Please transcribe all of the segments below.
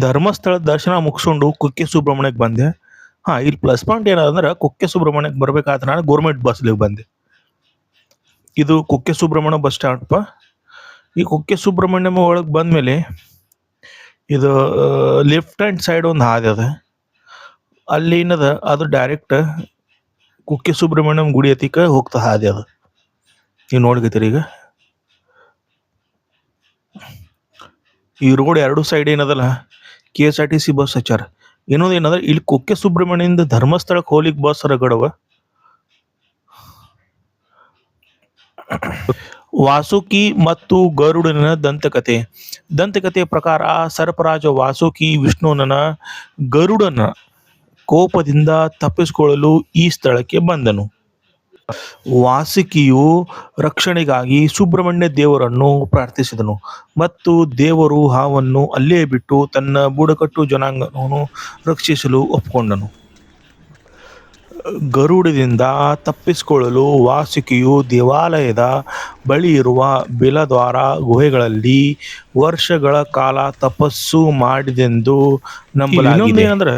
ಧರ್ಮಸ್ಥಳ ದರ್ಶನ ಮುಗಿಸ್ಕೊಂಡು ಕುಕ್ಕೆ ಸುಬ್ರಹ್ಮಣ್ಯಕ್ಕೆ ಬಂದೆ. ಇಲ್ಲಿ ಪ್ಲಸ್ ಪಾಯಿಂಟ್ ಏನದಂದ್ರೆ ಕುಕ್ಕೆ ಸುಬ್ರಹ್ಮಣ್ಯಕ್ಕೆ ಬರ್ಬೇಕಾದ್ರೆ ನಾನು ಗೌರ್ಮೆಂಟ್ ಬಸ್ಲಿಗೆ ಬಂದೆ. ಇದು ಕುಕ್ಕೆ ಸುಬ್ರಹ್ಮಣ್ಯ ಬಸ್ ಸ್ಟಾಂಡ್ಪ. ಈ ಕುಕ್ಕೆ ಸುಬ್ರಹ್ಮಣ್ಯಂ ಒಳಗೆ ಬಂದ್ಮೇಲೆ ಇದು ಲೆಫ್ಟ್ ಹ್ಯಾಂಡ್ ಸೈಡ್ ಒಂದು ಹಾದಿ ಅದ. ಅಲ್ಲಿ ಏನದ ಅದು ಡೈರೆಕ್ಟ್ ಕುಕ್ಕೆ ಸುಬ್ರಹ್ಮಣ್ಯಂ ಗುಡಿ ಹತ್ತಿಕ ಹೋಗ್ತಾ ಹಾದಿ ಅದ. ನೀವು ನೋಡ್ಕತ್ತೀರಿ ಈಗ ಈ ರೋಡ್ ಎರಡು ಸೈಡ್ ಏನದಲ್ಲ KSRTC ಬಸ್ ಹಚ್ಚಾರ. ಇನ್ನೊಂದು ಏನಂದ್ರೆ ಇಲ್ಲಿ ಕುಕ್ಕೆ ಸುಬ್ರಹ್ಮಣ್ಯದಿಂದ ಧರ್ಮಸ್ಥಳಕ್ಕೆ ಹೋಗ್ಲಿಕ್ಕೆ ಬಸ್ ರಗಡವ. ವಾಸುಕಿ ಮತ್ತು ಗರುಡನ ದಂತಕಥೆಯ ಪ್ರಕಾರ ಸರ್ಪರಾಜ ವಾಸುಕಿ ವಿಷ್ಣುವನ ಗರುಡನ ಕೋಪದಿಂದ ತಪ್ಪಿಸಿಕೊಳ್ಳಲು ಈ ಸ್ಥಳಕ್ಕೆ ಬಂದನು. ವಾಸುಕಿಯು ರಕ್ಷಣೆಗಾಗಿ ಸುಬ್ರಹ್ಮಣ್ಯ ದೇವರನ್ನು ಪ್ರಾರ್ಥಿಸಿದನು ಮತ್ತು ದೇವರು ಹಾವನ್ನು ಅಲ್ಲೇ ಬಿಟ್ಟು ತನ್ನ ಬುಡಕಟ್ಟು ಜನಾಂಗವನ್ನು ರಕ್ಷಿಸಲು ಒಪ್ಪಿಕೊಂಡನು. ಗರುಡದಿಂದ ತಪ್ಪಿಸಿಕೊಳ್ಳಲು ವಾಸುಕಿಯು ದೇವಾಲಯದ ಬಳಿ ಇರುವ ಬೇಲದ್ವಾರ ಗುಹೆಗಳಲ್ಲಿ ವರ್ಷಗಳ ಕಾಲ ತಪಸ್ಸು ಮಾಡಿದೆಂದು ನಂಬಲಾಗಿದೆ. ಏನಂದ್ರೆ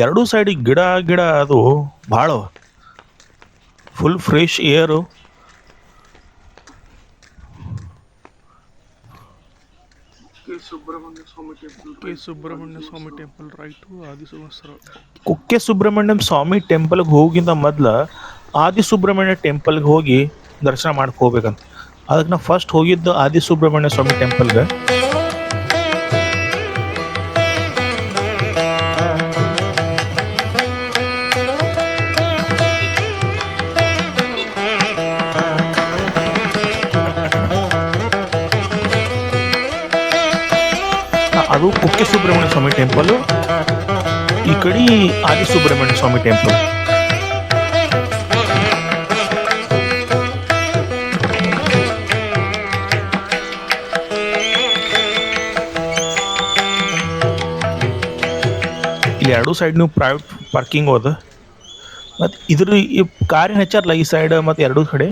ಎರಡೂ ಸೈಡ್ ಗಿಡ ಅದು ಭಾಳ ಫುಲ್ ಫ್ರೆಶ್ ಏರು. ಸುಬ್ರಹ್ಮಣ್ಯ ಸ್ವಾಮಿ ಟೆಂಪಲ್ ರೈಟು ಕುಕ್ಕೆ ಸುಬ್ರಹ್ಮಣ್ಯಂ ಸ್ವಾಮಿ ಟೆಂಪಲ್ಗೆ ಹೋಗಿಂದ ಮೊದ್ಲು ಆದಿ ಸುಬ್ರಹ್ಮಣ್ಯ ಟೆಂಪಲ್ಗೆ ಹೋಗಿ ದರ್ಶನ ಮಾಡಕ್ಕೆ ಹೋಗ್ಬೇಕಂತ. ಅದಕ್ಕೆ ನಾ ಫಸ್ಟ್ ಹೋಗಿದ್ದು ಆದಿ ಸುಬ್ರಹ್ಮಣ್ಯ ಸ್ವಾಮಿ ಟೆಂಪಲ್ಗೆ. ಅದು ಕುಕ್ಕೆ ಸುಬ್ರಹ್ಮಣ್ಯ ಸ್ವಾಮಿ ಟೆಂಪಲ್, ಈ ಕಡೆ ಆದಿ ಸುಬ್ರಹ್ಮಣ್ಯ ಸ್ವಾಮಿ ಟೆಂಪಲ್. ಇಲ್ಲಿ ಎರಡು ಸೈಡ್ ನೀವು ಪ್ರೈವೇಟ್ ಪಾರ್ಕಿಂಗ್ ಹೋದ. ಮತ್ತು ಇದ್ರ ಈ ಕಾರಿನ ಹಚ್ಚಾರಲ್ಲ ಈ ಸೈಡ್ ಮತ್ತು ಎರಡೂ ಕಡೆ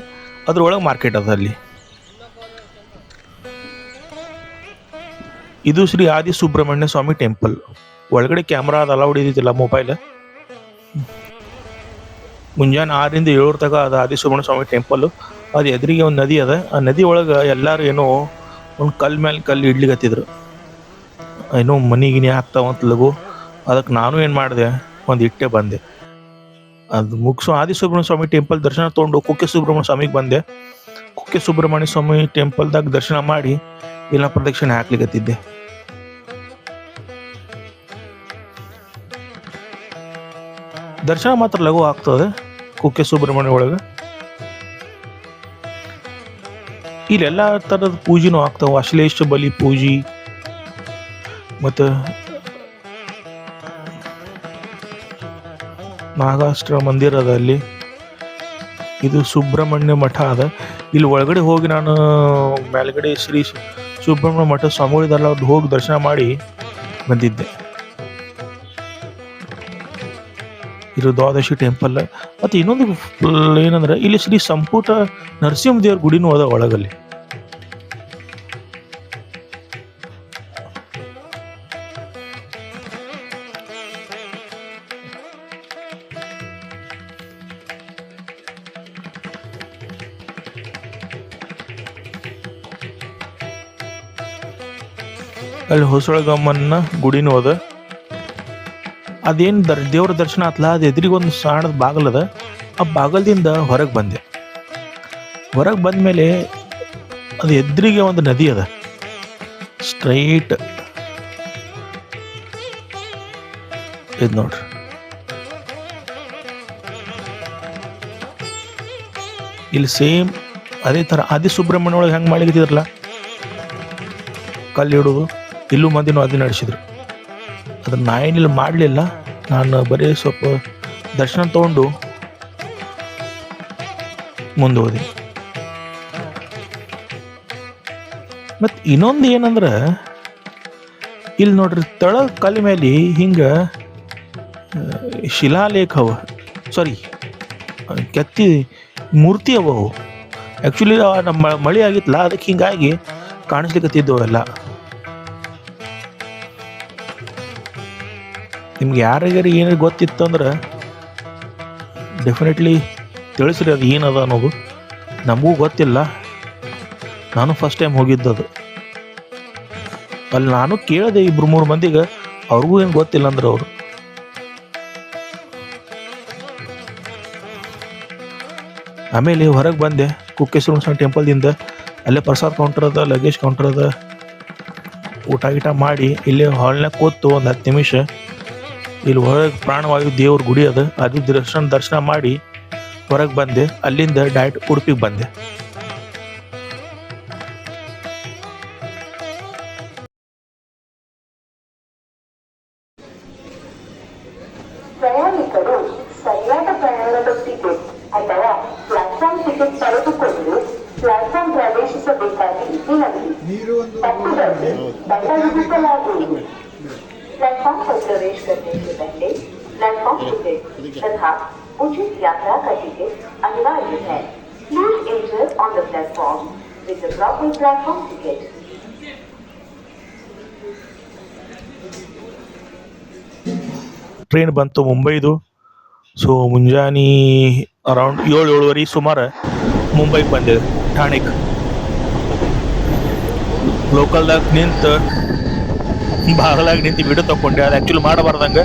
ಅದ್ರೊಳಗೆ ಮಾರ್ಕೆಟ್ ಅದ. ಅಲ್ಲಿ ಇದು ಶ್ರೀ ಆದಿ ಸುಬ್ರಹ್ಮಣ್ಯ ಸ್ವಾಮಿ ಟೆಂಪಲ್. ಒಳಗಡೆ ಕ್ಯಾಮ್ರಾ ಅದು ಅಲೌಡ್ ಇದ್ದಿಲ್ಲ ಮೊಬೈಲ್. ಮುಂಜಾನೆ 6ರಿಂದ 7 ತನಕ ಅದು ಆದಿ ಸುಬ್ರಹ್ಮಣ್ಯ ಸ್ವಾಮಿ ಟೆಂಪಲ್. ಅದು ಎದುರಿಗೆ ಒಂದು ನದಿ ಅದ. ಆ ನದಿ ಒಳಗೆ ಎಲ್ಲರೂ ಏನೋ ಒಂದು ಕಲ್ಲು ಮೇಲೆ ಕಲ್ಲು ಇಡ್ಲಿಕತ್ತಿದ್ರು. ಏನೋ ಮನಿಗಿನಿ ಆಗ್ತಾವಂತ ಲಗು. ಅದಕ್ಕೆ ನಾನು ಏನು ಮಾಡಿದೆ, ಒಂದು ಇಟ್ಟೆ ಬಂದೆ. ಅದು ಮುಗಿಸೋ ಆದಿ ಸುಬ್ರಹ್ಮಣ್ಯ ಸ್ವಾಮಿ ಟೆಂಪಲ್ ದರ್ಶನ ತೊಗೊಂಡು ಕುಕ್ಕೆ ಸುಬ್ರಹ್ಮಣ್ಯ ಸ್ವಾಮಿಗೆ ಬಂದೆ. ಕುಕ್ಕೆ ಸುಬ್ರಹ್ಮಣ್ಯ ಸ್ವಾಮಿ ಟೆಂಪಲ್ದಾಗ ದರ್ಶನ ಮಾಡಿ ಇಲ್ಲ ಪ್ರದಕ್ಷಿಣೆ ಹಾಕ್ಲಿಕತ್ತಿದ್ದೆ. ದರ್ಶನ ಮಾತ್ರ ಲಘು ಆಗ್ತದೆ ಕುಕ್ಕೆ ಸುಬ್ರಹ್ಮಣ್ಯ ಒಳಗೆ. ಇಲ್ಲೆಲ್ಲ ಥರದ ಪೂಜೆನೂ ಆಗ್ತಾವೆ. ಅಶ್ಲೇಷ ಬಲಿ ಪೂಜೆ ಮತ್ತು ನಾಗಾಸ್ತ್ರ ಮಂದಿರ ಅದ ಅಲ್ಲಿ. ಇದು ಸುಬ್ರಹ್ಮಣ್ಯ ಮಠ ಅದ. ಇಲ್ಲಿ ಒಳಗಡೆ ಹೋಗಿ ನಾನು ಮೇಲ್ಗಡೆ ಶ್ರೀ ಸುಬ್ರಹ್ಮಣ್ಯ ಮಠ ಸ್ವಾಮಿಗಳಿದಲ್ಲ ಅವ್ರದ್ದು ಹೋಗಿ ದರ್ಶನ ಮಾಡಿ ಬಂದಿದ್ದೆ. ಇದು ದ್ವಾದಶಿ ಟೆಂಪಲ್. ಮತ್ತು ಇನ್ನೊಂದು ಏನಂದ್ರೆ ಇಲ್ಲಿ ಶ್ರೀ ಸಂಪುಟ ನರಸಿಂಹ ದೇವ್ರ ಗುಡಿನೂ ಅದ ಒಳಗಲ್ಲಿ. ಅಲ್ಲಿ ಹೊಸಳಗಮ್ಮನ ಗುಡಿನೂ ಅದ. ಅದೇನು ದೇವ್ರ ದರ್ಶನ ಆತ್ಲ, ಅದು ಎದುರಿಗೊಂದು ಸಣ್ಣದ ಬಾಗಲದ. ಆ ಬಾಗಲದಿಂದ ಹೊರಗೆ ಬಂದೆ. ಹೊರಗೆ ಬಂದಮೇಲೆ ಅದು ಎದುರಿಗೆ ಒಂದು ನದಿ ಅದ. ಸ್ಟ್ರೈಟ್ ಇದು ನೋಡ್ರಿ. ಇಲ್ಲಿ ಸೇಮ್ ಅದೇ ಥರ ಆದಿ ಸುಬ್ರಹ್ಮಣ್ಯ ಒಳಗೆ ಹೆಂಗೆ ಮಾಡ್ಲಿಕ್ಕಿದ್ರಲ್ಲ ಕಲ್ಲು ಇಡೋದು, ಇಲ್ಲೂ ಮಂದಿನೂ ಅದು ನಡೆಸಿದ್ರು. ಅದನ್ನು ನಾ ಏನಿಲ್ಲ ಮಾಡಲಿಲ್ಲ. ನಾನು ಬರೀ ಸ್ವಲ್ಪ ದರ್ಶನ ತೊಗೊಂಡು ಮುಂದೆ ಹೋದೆ. ಮತ್ತು ಇನ್ನೊಂದು ಏನಂದ್ರೆ ಇಲ್ಲಿ ನೋಡ್ರಿ ತಳ ಕಲ್ಲು ಮೇಲೆ ಹಿಂಗೆ ಶಿಲಾಲೇಖ ಅವ, ಸಾರಿ ಕೆತ್ತಿ ಮೂರ್ತಿ ಅವು. ಆ್ಯಕ್ಚುಲಿ ನಮ್ಮ ಮಳೆ ಆಗಿತ್ತಲ್ಲ, ಅದಕ್ಕೆ ಹಿಂಗಾಗಿ ಕಾಣಿಸ್ಲಿಕ್ಕತ್ತಿದ್ದವು ಎಲ್ಲ. ನಿಮ್ಗೆ ಯಾರಿಗಾರು ಏನಾರು ಗೊತ್ತಿತ್ತಂದ್ರೆ ಡೆಫಿನೆಟ್ಲಿ ತಿಳಿಸ್ರಿ ಅದು ಏನದ ಅನ್ನೋದು. ನಮಗೂ ಗೊತ್ತಿಲ್ಲ, ನಾನು ಫಸ್ಟ್ ಟೈಮ್ ಹೋಗಿದ್ದದು ಅಲ್ಲಿ. ನಾನು ಕೇಳಿದೆ 2-3 ಮಂದಿಗೆ, ಅವ್ರಿಗೂ ಏನು ಗೊತ್ತಿಲ್ಲ ಅಂದ್ರೆ ಅವರು. ಆಮೇಲೆ ಹೊರಗೆ ಬಂದೆ ಕುಕ್ಕೆ ಸುಬ್ರಹ್ಮಣ್ಯ ಟೆಂಪಲ್ದಿಂದ. ಅಲ್ಲೇ ಪ್ರಸಾದ್ ಕೌಂಟರ್ ಅದ, ಲಗೇಜ್ ಕೌಂಟರ್ ಅದ. ಊಟ ಗೀಟ ಮಾಡಿ ಇಲ್ಲೇ ಹಾಲ್ನಾಗ ಕೂತು ಒಂದು 10 ನಿಮಿಷ ಇಲ್ಲಿ ಹೊರಗೆ ಪ್ರಾಣವಾಯು ದೇವ್ರ ಗುಡಿ ಅದ, ಅದು ದರ್ಶನ ಮಾಡಿ ಹೊರಗೆ ಬಂದೆ. ಅಲ್ಲಿಂದ ಡೈರೆಕ್ಟ್ ಉಡುಪಿಗೆ ಬಂದೆ. ಪ್ರಯಾಣಿಕರು ಸರಿಯಾದ ಪ್ರಯಾಣದ ಟಿಕೆಟ್ ಅಥವಾ ಪ್ಲಾಟ್ಫಾರ್ಮ್ ಟಿಕೆಟ್ ಪಡೆದುಕೊಂಡು ಪ್ಲಾಟ್ಫಾರ್ಮ್ ಪ್ರವೇಶಿಸಬೇಕಾಗಿ ವಿನಂತಿ. ತಪ್ಪುದಲ್ಲಿ ದಂಡ ವಿಧಿಸಲಾಗುವುದು. प्लेटफॉर्म पर प्रवेश करने से पहले प्लेटफॉर्म टिकट तथा उचित यात्रा का टिकट अनिवार्य है. Please enter on the platform with the proper platform ticket. Train ಬಂತು ಮುಂಬೈದು. ಸೊ ಮುಂಜಾನೆ ಅರೌಂಡ್ 7-7:30 ಸುಮಾರು ಮುಂಬೈಗೆ ಬಂದಿದೆ, ಠಾಣೆಗೆ. ಲೋಕಲ್ದಾಗ ನಿಂತು ಬಾಗಲಾಗ ನಿಂತು ವಿಡಿಯೋ ತಗೊಂಡೆ. ಅದು ಆ್ಯಕ್ಚುಲಿ ಮಾಡಬಾರ್ದಂಗೆ